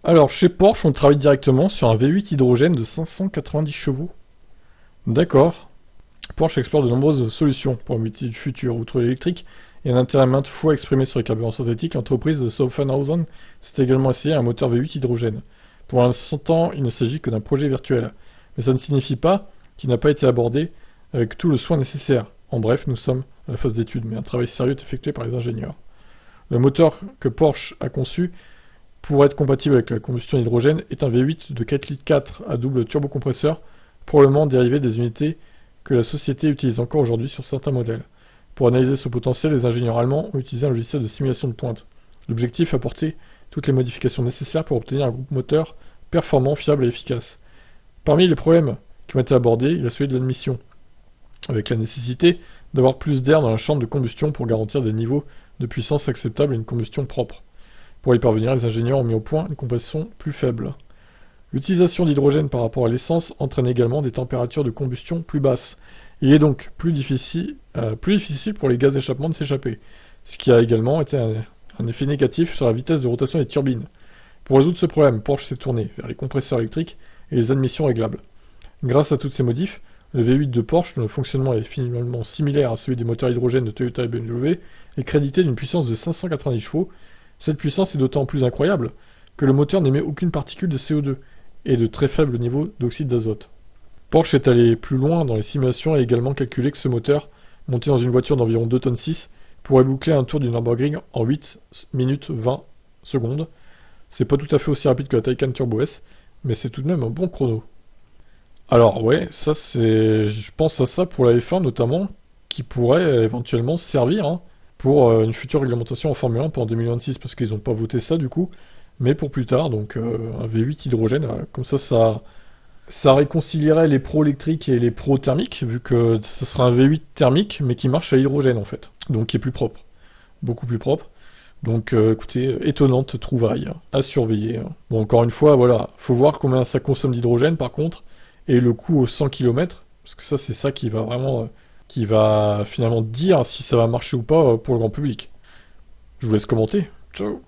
Alors, chez Porsche, on travaille directement sur un V8 hydrogène de 590 chevaux. D'accord. Porsche explore de nombreuses solutions pour un métier du futur. Outre l'électrique et un intérêt maintes fois exprimé sur les carburants synthétiques, l'entreprise de Schaffhausen s'est également essayé à un moteur V8 hydrogène. Pour l'instant, il ne s'agit que d'un projet virtuel. Mais ça ne signifie pas qu'il n'a pas été abordé avec tout le soin nécessaire. En bref, nous sommes à la phase d'étude, mais un travail sérieux est effectué par les ingénieurs. Le moteur que Porsche a conçu pour être compatible avec la combustion hydrogène est un V8 de 4 litres 4 à double turbocompresseur, probablement dérivé des unités que la société utilise encore aujourd'hui sur certains modèles. Pour analyser ce potentiel, les ingénieurs allemands ont utilisé un logiciel de simulation de pointe. L'objectif est apporter toutes les modifications nécessaires pour obtenir un groupe moteur performant, fiable et efficace. Parmi les problèmes qui ont été abordés, il y a celui de l'admission, avec la nécessité d'avoir plus d'air dans la chambre de combustion pour garantir des niveaux de puissance acceptables et une combustion propre. Pour y parvenir, les ingénieurs ont mis au point une combustion plus faible. L'utilisation d'hydrogène par rapport à l'essence entraîne également des températures de combustion plus basses. Il est donc plus difficile pour les gaz d'échappement de s'échapper, ce qui a également été un effet négatif sur la vitesse de rotation des turbines. Pour résoudre ce problème, Porsche s'est tourné vers les compresseurs électriques et les admissions réglables. Grâce à toutes ces modifs, le V8 de Porsche, dont le fonctionnement est finalement similaire à celui des moteurs hydrogène de Toyota et BMW, est crédité d'une puissance de 590 chevaux. Cette puissance est d'autant plus incroyable que le moteur n'émet aucune particule de CO2 et de très faibles niveaux d'oxyde d'azote. Porsche est allé plus loin dans les simulations et a également calculé que ce moteur, monté dans une voiture d'environ 2 tonnes 6, pourrait boucler un tour du Nürburgring en 8 minutes 20 secondes. C'est pas tout à fait aussi rapide que la Taycan Turbo S, mais c'est tout de même un bon chrono. Alors ouais, ça c'est... Je pense à ça pour la F1 notamment, qui pourrait éventuellement servir pour une future réglementation en Formule 1 pour en 2026, parce qu'ils n'ont pas voté ça du coup, mais pour plus tard, donc un V8 hydrogène, comme ça réconcilierait les pros électriques et les pros thermiques, vu que ce sera un V8 thermique, mais qui marche à hydrogène en fait, donc qui est plus propre, beaucoup plus propre. Donc écoutez, étonnante trouvaille, à surveiller. Bon, encore une fois, voilà, faut voir combien ça consomme d'hydrogène par contre, et le coût aux 100 km, parce que ça c'est ça qui va vraiment, qui va finalement dire si ça va marcher ou pas pour le grand public. Je vous laisse commenter. Ciao.